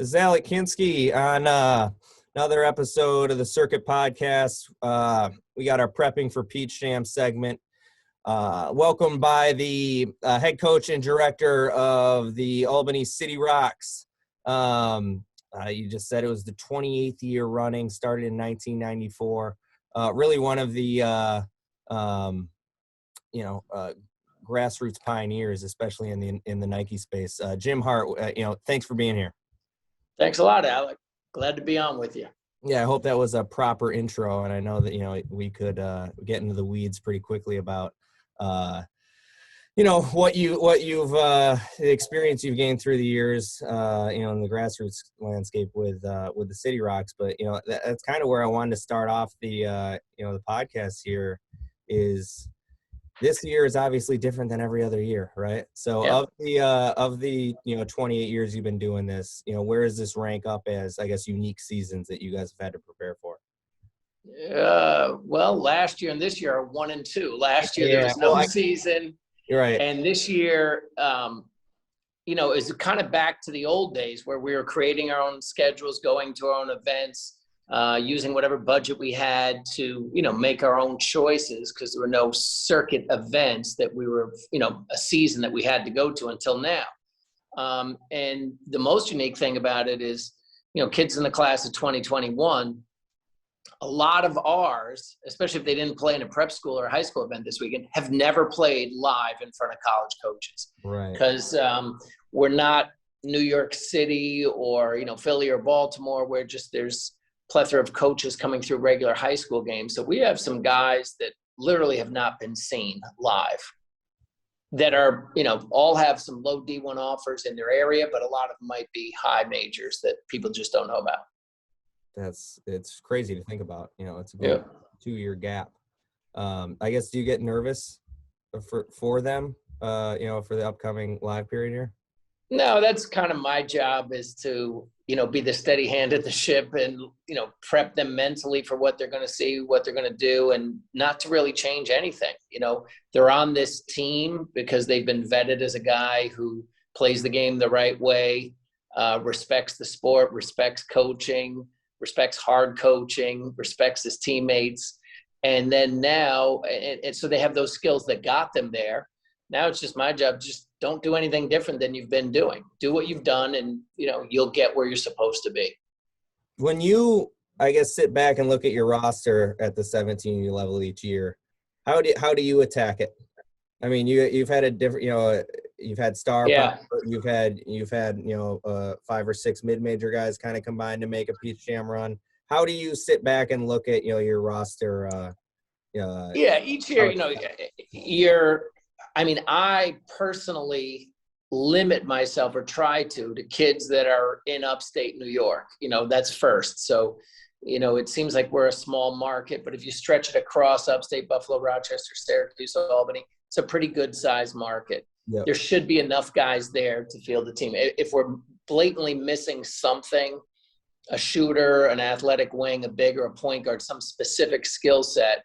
Zalek Kinski on another episode of the Circuit Podcast. We got our Prepping for Peach Jam segment. Welcomed by the head coach and director of the Albany City Rocks. You just said it was the 28th year running, started in 1994. Really one of the grassroots pioneers, especially in the Nike space. Jim Hart, thanks for being here. Thanks a lot, Alec. Glad to be on with you. Yeah, I hope that was a proper intro, and I know that we could get into the weeds pretty quickly about what you've the experience you've gained through the years in the grassroots landscape with the City Rocks. But that's kind of where I wanted to start off the the podcast here. Is this year is obviously different than every other year, right? So yeah. of the 28 years you've been doing this, where does this rank up as, I guess, unique seasons that you guys have had to prepare for? Well, last year and this year are 1 and 2. Last year there was no season. You're right. And this year, is kind of back to the old days where we were creating our own schedules, going to our own events, using whatever budget we had to, make our own choices, because there were no circuit events that we were, a season that we had to go to until now. And the most unique thing about it is, kids in the class of 2021, a lot of ours, especially if they didn't play in a prep school or a high school event this weekend, have never played live in front of college coaches. Right. Because we're not New York City or, Philly or Baltimore, where just there's plethora of coaches coming through regular high school games. So we have some guys that literally have not been seen live that are, all have some low D1 offers in their area, but a lot of them might be high majors that people just don't know about. It's crazy to think about. It's about a 2-year gap. I guess, do you get nervous for them, for the upcoming live period here? No, that's kind of my job, is to, be the steady hand at the ship and, prep them mentally for what they're going to see, what they're going to do, and not to really change anything. They're on this team because they've been vetted as a guy who plays the game the right way, respects the sport, respects coaching, respects hard coaching, respects his teammates. And then now, and so they have those skills that got them there. Now it's just my job. Just don't do anything different than you've been doing. Do what you've done, and, you'll get where you're supposed to be. When you, I guess, sit back and look at your roster at the 17U level each year, how do you attack it? I mean, you've had a different, you've had star, you've had 5 or 6 mid-major guys kind of combined to make a Peach Jam run. How do you sit back and look at, your roster? Each year, I personally limit myself, or try to kids that are in upstate New York. That's first. So, it seems like we're a small market, but if you stretch it across upstate, Buffalo, Rochester, Syracuse, Albany, it's a pretty good size market. Yep. There should be enough guys there to field the team. If we're blatantly missing something, a shooter, an athletic wing, a big or a point guard, some specific skill set,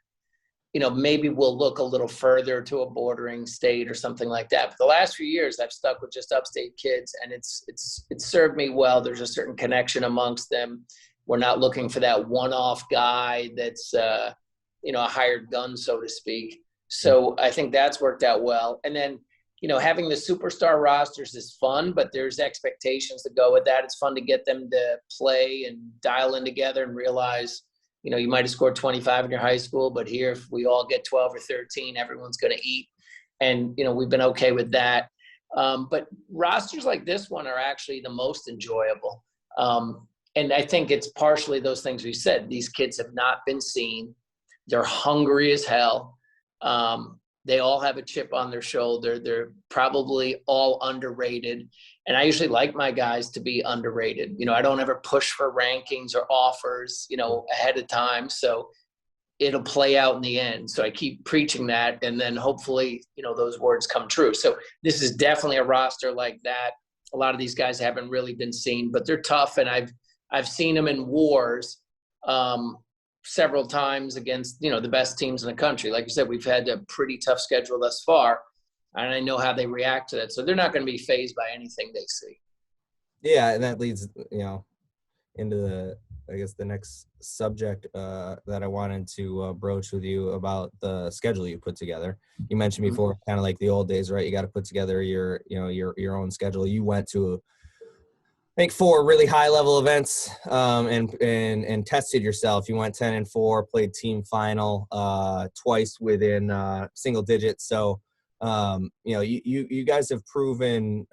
maybe we'll look a little further to a bordering state or something like that. But the last few years, I've stuck with just upstate kids, and it's served me well. There's a certain connection amongst them. We're not looking for that one-off guy that's, a hired gun, so to speak. So I think that's worked out well. And then, having the superstar rosters is fun, but there's expectations that go with that. It's fun to get them to play and dial in together and realize, you might have scored 25 in your high school, but here, if we all get 12 or 13, everyone's going to eat. And, we've been okay with that. But rosters like this one are actually the most enjoyable. And I think it's partially those things we said. These kids have not been seen. They're hungry as hell. They all have a chip on their shoulder. They're probably all underrated. And I usually like my guys to be underrated. I don't ever push for rankings or offers, ahead of time. So it'll play out in the end. So I keep preaching that. And then hopefully, those words come true. So this is definitely a roster like that. A lot of these guys haven't really been seen, but they're tough. And I've seen them in wars several times against, the best teams in the country. Like you said, we've had a pretty tough schedule thus far, and I know how they react to that. So they're not going to be fazed by anything they see. Yeah, and that leads, into I guess the next subject that I wanted to broach with you about the schedule you put together. You mentioned before, kind of like the old days, right? You got to put together your own schedule. You went to, I think, 4 really high level events, and tested yourself. You went 10-4, played team final twice within single digits. So you guys have proven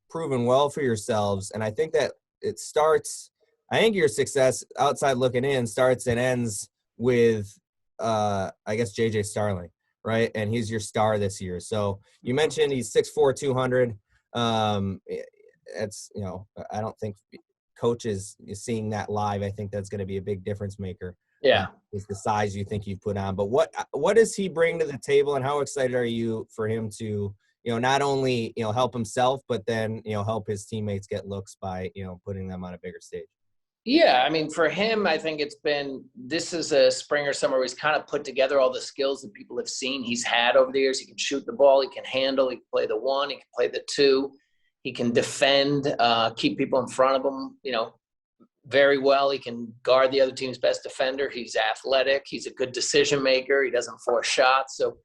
proven well for yourselves, and I think that it starts. I think your success outside looking in starts and ends with I guess JJ Starling, right? And he's your star this year. So you mentioned he's 6'4", 200. It's I don't think coaches seeing that live, I think that's going to be a big difference maker. Yeah. Is the size you think you've put on, but what does he bring to the table, and how excited are you for him to not only help himself, but then help his teammates get looks by putting them on a bigger stage? Yeah, I mean, for him, I think this is a spring or summer where he's kind of put together all the skills that people have seen he's had over the years. He can shoot the ball, he can handle, he can play the 1, he can play the 2, he can defend, keep people in front of him, very well. He can guard the other team's best defender. He's athletic. He's a good decision maker. He doesn't force shots. So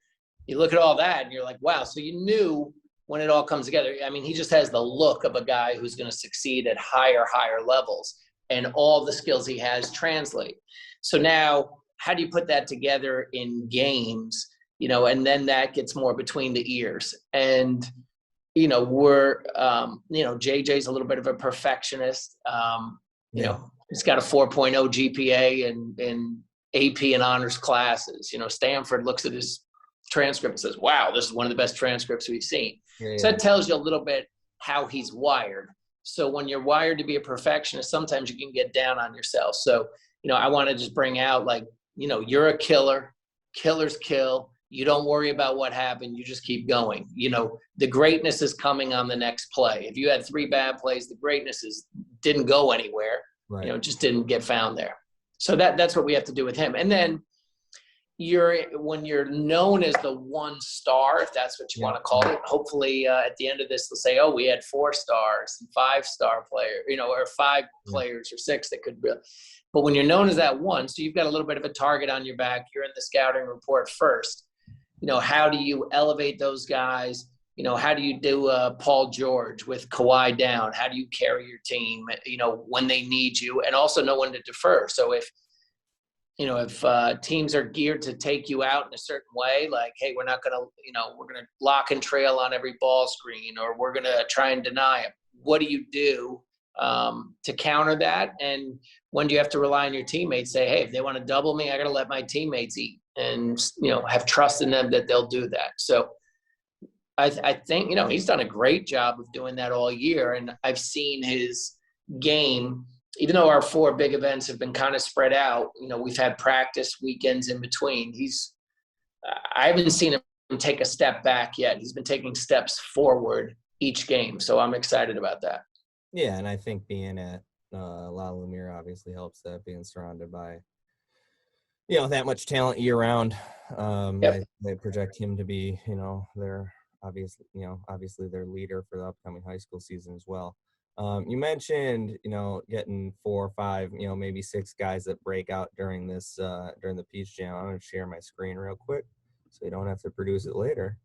you look at all that and you're like, wow. So you knew when it all comes together. I mean, he just has the look of a guy who's going to succeed at higher levels, and all the skills he has translate. So now how do you put that together in games, and then that gets more between the ears. And, JJ's a little bit of a perfectionist. He's got a 4.0 GPA in AP and honors classes. Stanford looks at his transcript and says, wow, this is one of the best transcripts we've seen. Yeah. So that tells you a little bit how he's wired. So when you're wired to be a perfectionist, sometimes you can get down on yourself. So, I want to just bring out, you're a killer, killers kill. You don't worry about what happened. You just keep going. The greatness is coming on the next play. If you had 3 bad plays, the greatness didn't go anywhere. Right. Just didn't get found there. So that's what we have to do with him. And then when you're known as the 1 star, if that's what you want to call it, hopefully at the end of this, they'll say, oh, we had 4 stars and 5-star player, or 5 players or 6 that could really. But when you're known as that 1, so you've got a little bit of a target on your back, you're in the scouting report first. How do you elevate those guys? How do you do Paul George with Kawhi down? How do you carry your team, when they need you, and also know when to defer? So if teams are geared to take you out in a certain way, like, hey, we're not going to, we're going to lock and trail on every ball screen, or we're going to try and deny it. What do you do to counter that? And when do you have to rely on your teammates? Say, hey, if they want to double me, I got to let my teammates eat, and, have trust in them that they'll do that. So I think, he's done a great job of doing that all year. And I've seen his game, even though our 4 big events have been kind of spread out, we've had practice weekends in between. I haven't seen him take a step back yet. He's been taking steps forward each game. So I'm excited about that. Yeah. And I think being at La Lumiere obviously helps that, being surrounded by, that much talent year round. They project him to be, their obviously their leader for the upcoming high school season as well. You mentioned, getting 4 or 5, maybe 6 guys that break out during the Peach Jam. I'm going to share my screen real quick so you don't have to produce it later.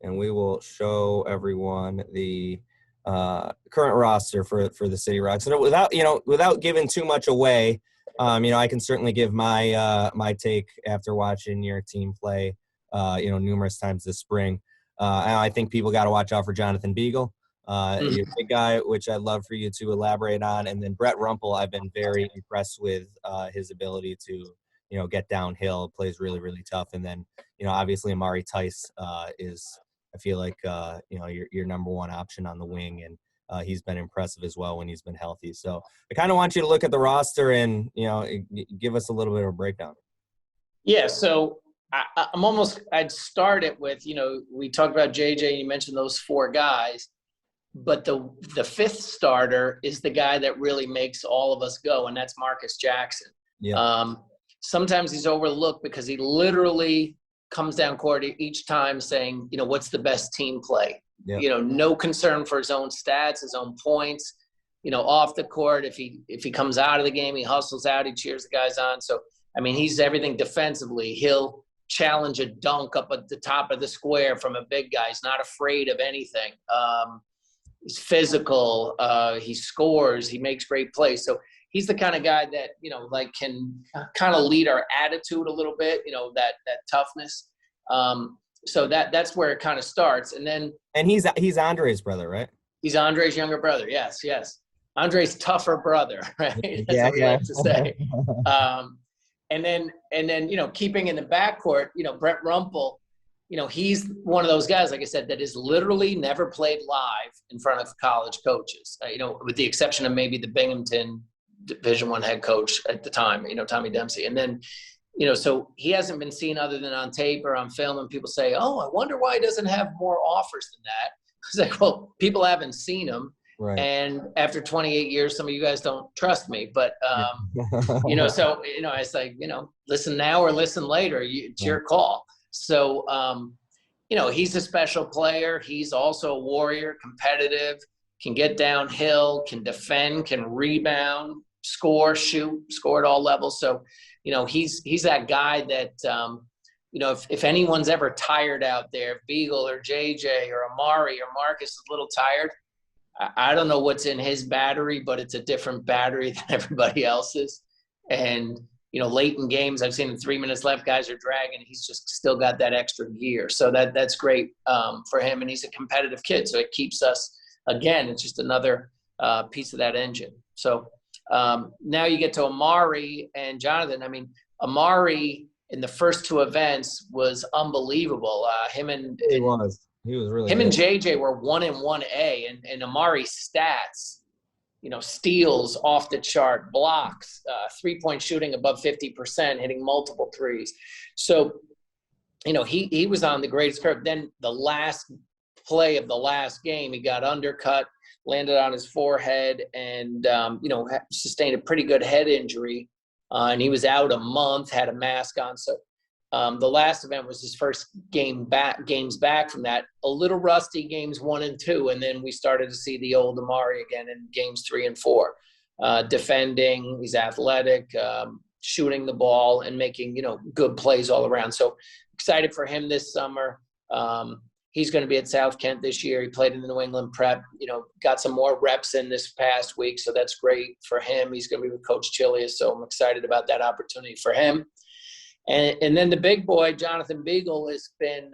And we will show everyone the current roster for the City Rocks. So without giving too much away, I can certainly give my take after watching your team play, numerous times this spring. And I think people got to watch out for Jonathan Beagle. You're a big guy, which I'd love for you to elaborate on. And then Brett Rumpel, I've been very impressed with his ability to, get downhill, plays really, really tough. And then, obviously Amari Tice is, I feel like, your number 1 option on the wing. And he's been impressive as well when he's been healthy. So I kind of want you to look at the roster and, give us a little bit of a breakdown. Yeah. So I'd start it with, we talked about JJ and you mentioned those 4 guys. But the 5th starter is the guy that really makes all of us go, and that's Marcus Jackson. Yeah. Sometimes he's overlooked because he literally comes down court each time saying, you know, what's the best team play? Yep. You know, no concern for his own stats, his own points. You know, off the court, if he comes out of the game, he hustles out, he cheers the guys on. So, I mean, he's everything defensively. He'll challenge a dunk up at the top of the square from a big guy. He's not afraid of anything. He's physical. He scores. He makes great plays. So he's the kind of guy that, you know, like can kind of lead our attitude a little bit, you know, that toughness. So that's where it kind of starts. And he's Andre's brother, right? He's Andre's younger brother. Yes. Andre's tougher brother, right? That's Yeah, what we like to say. And then, you know, keeping in the backcourt, you know, Brett Rumpel, you know, he's one of those guys, like I said, that has literally never played live in front of college coaches, you know, with the exception of maybe the Binghamton Division I head coach at the time, you know, Tommy Dempsey. And then, you know, so he hasn't been seen other than on tape or on film, and people say, oh, I wonder why he doesn't have more offers than that. It's like, well, people haven't seen him. Right. And after 28 years, some of you guys don't trust me, but, you know, so, you know, it's like, you know, listen now or listen later, it's your call. So, you know, he's a special player. He's also a warrior, competitive, can get downhill, can defend, can rebound, score, shoot, score at all levels. So, you know, he's that guy that, you know, if anyone's ever tired out there, if Beagle or JJ or Amari or Marcus is a little tired, I don't know what's in his battery, but it's a different battery than everybody else's. And, you know, late in games, I've seen in 3 minutes left, guys are dragging. He's just still got that extra gear. So that's great for him. And he's a competitive kid. So it keeps us, again, it's just another piece of that engine. So now you get to Amari and Jonathan. I mean, Amari in the first two events was unbelievable. He was really him good. And JJ were 1 and 1A, and Amari's stats, you know, steals off the chart, blocks, 3-point shooting above 50%, hitting multiple threes. So, you know, he was on the greatest curve. Then the last play of the last game, he got undercut, landed on his forehead, and, you know, sustained a pretty good head injury. And he was out a month, had a mask on. So the last event was his first games back from that. A little rusty games 1 and 2, and then we started to see the old Amari again in games 3 and 4. Defending, he's athletic, shooting the ball, and making, you know, good plays all around. So excited for him this summer. He's going to be at South Kent this year. He played in the New England Prep, you know, got some more reps in this past week, so that's great for him. He's going to be with Coach Chilius, so I'm excited about that opportunity for him. And then the big boy, Jonathan Beagle, has been,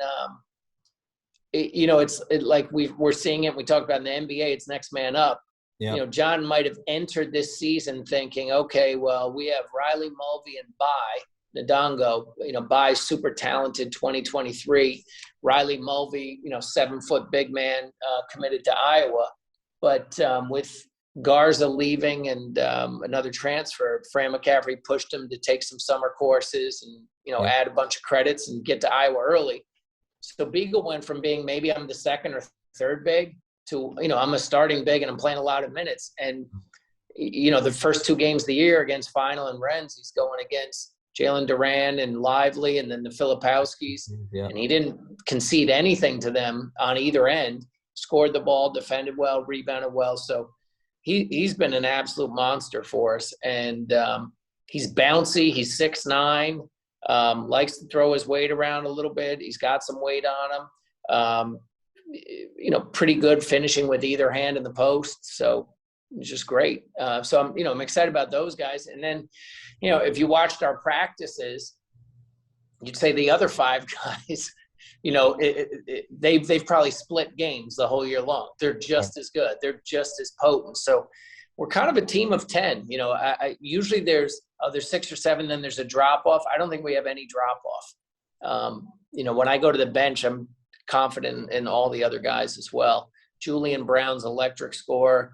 you know, it's like we're seeing it. We talked about in the NBA, it's next man up. Yeah. You know, John might have entered this season thinking, okay, well, we have Riley Mulvey and Ndongo. You know, Bai's super talented, 2023. Riley Mulvey, you know, 7-foot big man, committed to Iowa. But with Garza leaving and another transfer, Fran McCaffrey pushed him to take some summer courses and, you know, add a bunch of credits and get to Iowa early. So Beagle went from being maybe I'm the second or third big to, you know, I'm a starting big and I'm playing a lot of minutes. And, you know, the first 2 games of the year against Final and Renz, he's going against Jalen Duran and Lively and then the Filipowskis. Yeah. And he didn't concede anything to them on either end, scored the ball, defended well, rebounded well. So he's been an absolute monster for us. And he's bouncy. He's 6'9", likes to throw his weight around a little bit. He's got some weight on him. You know, pretty good finishing with either hand in the post. So it's just great. So I'm excited about those guys. And then, you know, if you watched our practices, you'd say the other 5 guys, you know, they've probably split games the whole year long. They're just as good. They're just as potent. So we're kind of a team of 10. You know, I usually there's 6 or 7, then there's a drop off. I don't think we have any drop off. You know, when I go to the bench, I'm confident in all the other guys as well. Julian Brown's electric scorer.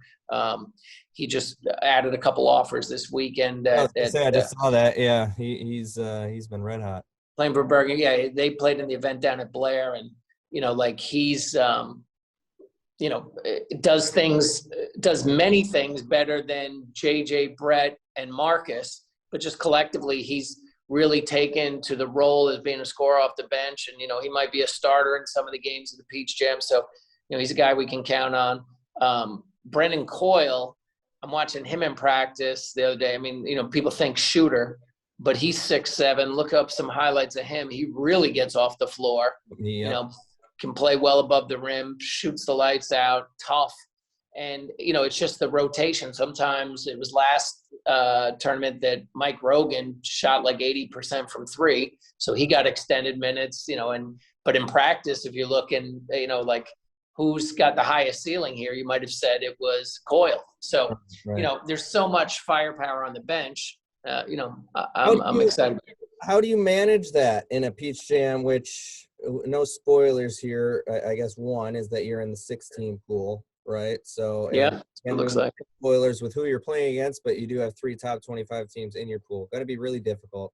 He just added a couple offers this weekend. I just saw that. Yeah, he's been red hot. Playing for Bergen. Yeah, they played in the event down at Blair, and you know, like he's, you know, does many things better than JJ, Brett, and Marcus, but just collectively, he's really taken to the role as being a scorer off the bench. And, he might be a starter in some of the games of the Peach Jam. So, he's a guy we can count on. Brendan Coyle, I'm watching him in practice the other day. I mean, people think shooter, but he's 6'7". Look up some highlights of him. He really gets off the floor, can play well above the rim, shoots the lights out, tough. And, it's just the rotation. Sometimes it was last tournament that Mike Rogan shot like 80% from three. So he got extended minutes, but in practice, if you're looking, like who's got the highest ceiling here, you might have said it was Coyle. So, right. There's so much firepower on the bench. I'm excited. How do you manage that in a Peach Jam, which no spoilers here. I guess one is that you're in the 16 pool. Right. So yeah, it looks like spoilers with who you're playing against, but you do have 3 top 25 teams in your pool. Going to be really difficult.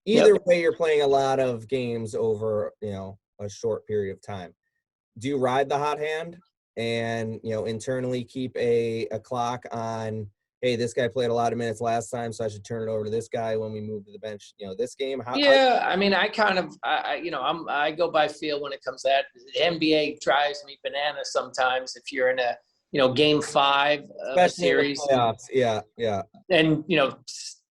Either way, you're playing a lot of games over, a short period of time. Do you ride the hot hand and, internally keep a clock on, hey, this guy played a lot of minutes last time, so I should turn it over to this guy when we move to the bench, this game? I mean, I kind of, I go by feel when it comes to that. The NBA drives me bananas sometimes if you're in a, game 5 of a series. Playoffs. Yeah. And,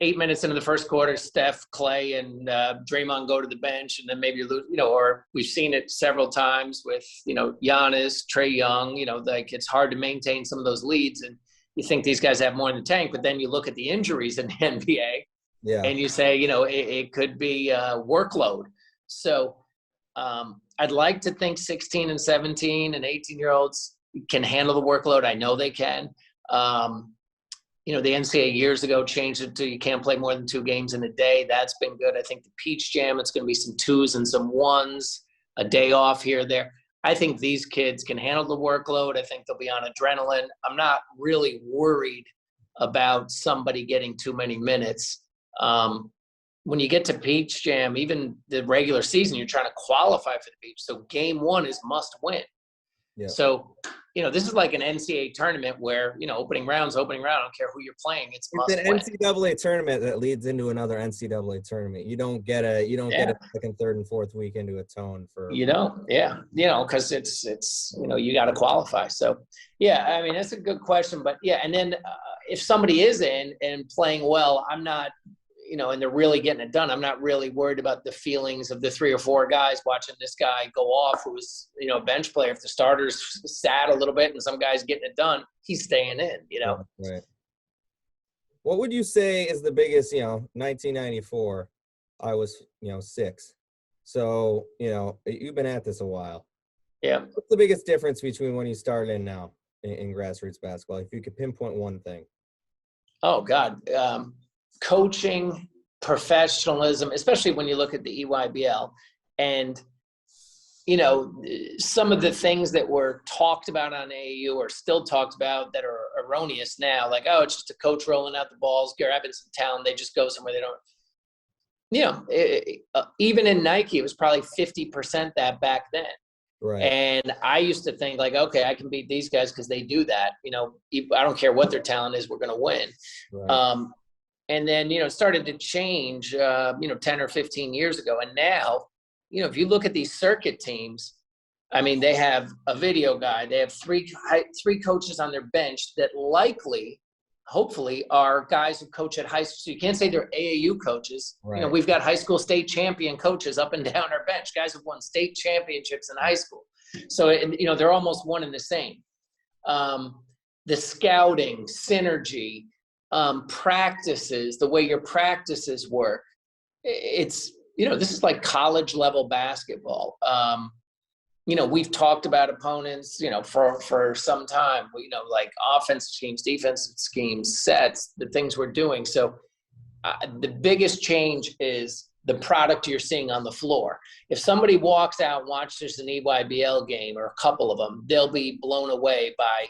8 minutes into the first quarter, Steph, Clay, and Draymond go to the bench, and then maybe you lose, or we've seen it several times with, Giannis, Trae Young, like it's hard to maintain some of those leads. And you think these guys have more in the tank, but then you look at the injuries in the NBA and you say, it could be workload. So I'd like to think 16 and 17 and 18-year-olds can handle the workload. I know they can. The NCAA years ago changed it to you can't play more than 2 games in a day. That's been good. I think the Peach Jam, it's going to be some 2s and some 1s, a day off here or there. I think these kids can handle the workload. I think they'll be on adrenaline. I'm not really worried about somebody getting too many minutes. When you get to Peach Jam, even the regular season, you're trying to qualify for the Peach. So game 1 is must win. Yeah. So, this is like an NCAA tournament where, opening round. I don't care who you're playing. It's an NCAA tournament that leads into another NCAA tournament. You don't get a second, third, and fourth week into a tone for. Because it's you got to qualify. So, I mean, that's a good question. But, and then if somebody is in and playing well, I'm not – and they're really getting it done. I'm not really worried about the feelings of the 3 or 4 guys watching this guy go off who was, a bench player. If the starter's sad a little bit and some guy's getting it done, he's staying in, Right. What would you say is the biggest, 1994, I was, 6. So, you've been at this a while. Yeah. What's the biggest difference between when you started and now in grassroots basketball? If you could pinpoint one thing. Oh, God. Coaching, professionalism, especially when you look at the EYBL, and some of the things that were talked about on AAU are still talked about that are erroneous now, like, oh, it's just a coach rolling out the balls, grabbing some talent, they just go somewhere they don't. Even in Nike, it was probably 50% that back then. Right. And I used to think like, okay, I can beat these guys because they do that. I don't care what their talent is, we're going to win. Right. And then, it started to change, 10 or 15 years ago. And now, if you look at these circuit teams, I mean, they have a video guy. They have three coaches on their bench that hopefully, are guys who coach at high school. So you can't say they're AAU coaches. Right. We've got high school state champion coaches up and down our bench. Guys have won state championships in high school. So, they're almost one and the same. The scouting, synergy, practices, the way your practices work, it's this is like college level basketball. We've talked about opponents for some time, like offensive schemes, defensive schemes, sets, the things we're doing. So the biggest change is the product you're seeing on the floor. If somebody walks out and watches an EYBL game or a couple of them, they'll be blown away by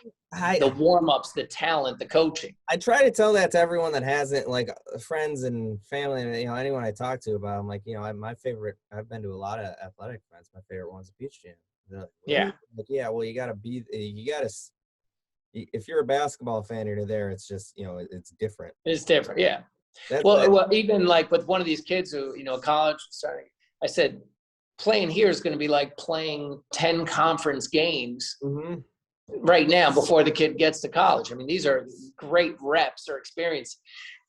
the warm-ups, the talent, the coaching. I try to tell that to everyone that hasn't, like friends and family and, anyone I talk to about, I'm like, my favorite, I've been to a lot of athletic events. My favorite one's the Peach Jam. Like, yeah. Like, well, if you're a basketball fan and you're there, it's just, it's different. It's different. Yeah. Well, even like with one of these kids who, college starting, I said, playing here is going to be like playing 10 conference games right now before the kid gets to college. I mean, these are great reps or experience.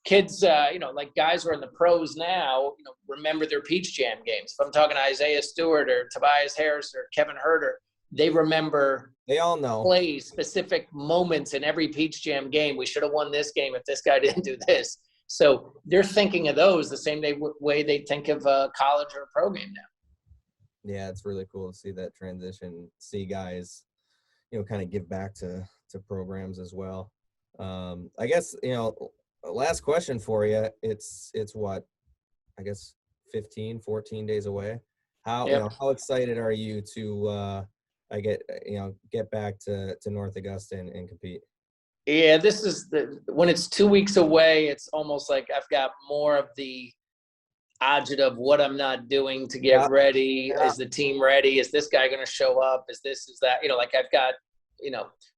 Kids, like guys who are in the pros now, remember their Peach Jam games. If I'm talking to Isaiah Stewart or Tobias Harris or Kevin Herter, they remember. They all know plays, specific moments in every Peach Jam game. We should have won this game if this guy didn't do this. So they're thinking of those the same way they think of a college or a pro game now. Yeah, it's really cool to see that transition, see guys, kind of give back to programs as well. I guess, last question for you. It's what, I guess 14 days away. How excited are you to get back to North Augusta and compete? Yeah, this is when it's 2 weeks away, it's almost like I've got more of the agita of what I'm not doing to get ready. Yeah. Is the team ready? Is this guy going to show up? Is that, like I've got,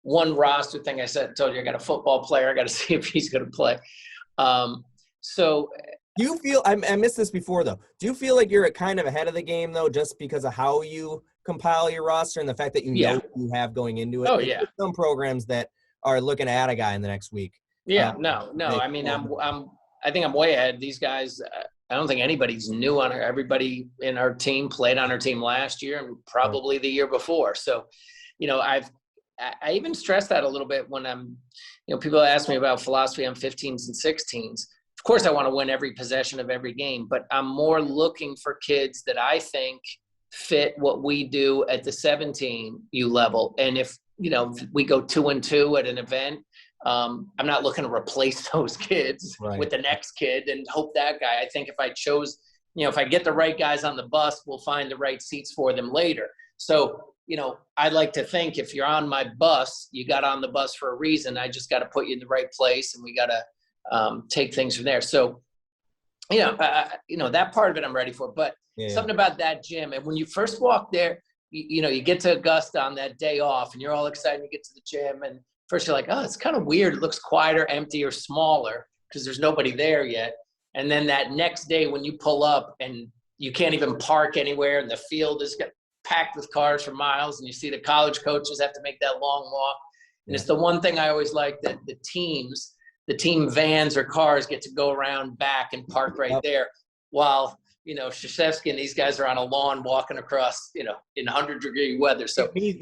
one roster thing. Told you I got a football player. I got to see if he's going to play. So do you feel, I missed this before though. Do you feel like you're kind of ahead of the game though, just because of how you compile your roster and the fact that you know what you have going into it? Oh yeah. Some programs that are looking at a guy in the next week. Yeah, no. I mean, I think I'm way ahead. These guys, I don't think anybody's new on her. Everybody in our team played on our team last year and probably the year before. So, I even stress that a little bit when I'm, people ask me about philosophy on 15s and 16s. Of course, I want to win every possession of every game, but I'm more looking for kids that I think fit what we do at the 17U level. And if, we go 2-2 at an event, I'm not looking to replace those kids with the next kid and hope that guy. I think if I chose, if I get the right guys on the bus, we'll find the right seats for them later. So, I'd like to think if you're on my bus, you got on the bus for a reason. I just got to put you in the right place and we got to take things from there. So, that part of it I'm ready for. But something about that gym, and when you first walk there, you get to Augusta on that day off and you're all excited. You get to the gym and first you're like, oh, it's kind of weird. It looks quieter, emptier, smaller because there's nobody there yet. And then that next day when you pull up and you can't even park anywhere and the field is packed with cars for miles and you see the college coaches have to make that long walk. And it's the one thing I always like, that the team vans or cars get to go around back and park right there while Krzyzewski and these guys are on a lawn walking across, in 100-degree weather. So, we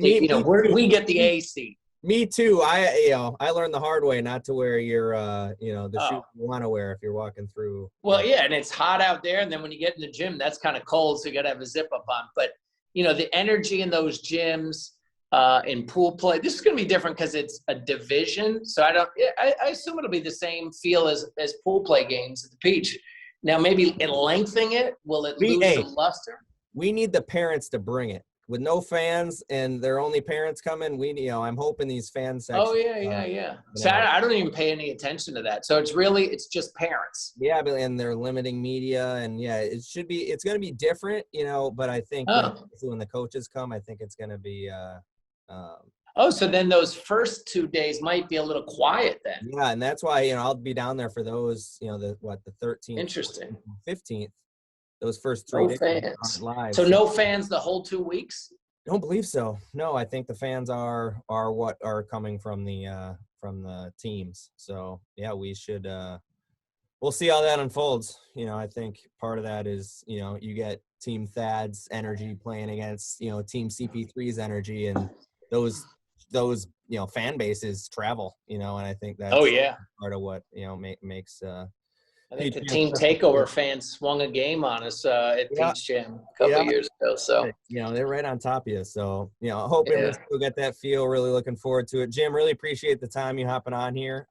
get the AC. Me too. I learned the hard way not to wear your, the shoes you want to wear if you're walking through. Well, yeah, and it's hot out there. And then when you get in the gym, that's kind of cold. So you got to have a zip up on. But, the energy in those gyms, in pool play, this is going to be different because it's a division. So I assume it'll be the same feel as pool play games at the Peach. Now, maybe in lengthening it, will it lose some luster? We need the parents to bring it. With no fans and their only parents coming, I'm hoping these fan sections. Oh, yeah. So I don't even pay any attention to that. So it's just parents. Yeah, and they're limiting media. And, it's going to be different, but I think when the coaches come, I think it's going to be so then those first 2 days might be a little quiet then. Yeah, and that's why, I'll be down there for those, the 13th, interesting, 15th, those first 3 days. Fans. Live. So no fans the whole 2 weeks? Don't believe so. No, I think the fans are what are coming from the teams. So yeah, we should. We'll see how that unfolds. I think part of that is you get Team Thad's energy playing against Team CP3's energy, and those fan bases travel. And I think that's part of what makes. I think the Team Takeover fans swung a game on us at Peach Jam a couple years ago. So they're right on top of you. So hoping we still get that feel. Really looking forward to it. Jim, really appreciate the time you hopping on here.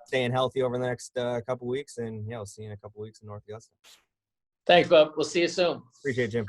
Staying healthy over the next couple weeks, and we'll see you in a couple weeks in North Augusta. Thanks, Bob. We'll see you soon. Appreciate it, Jim.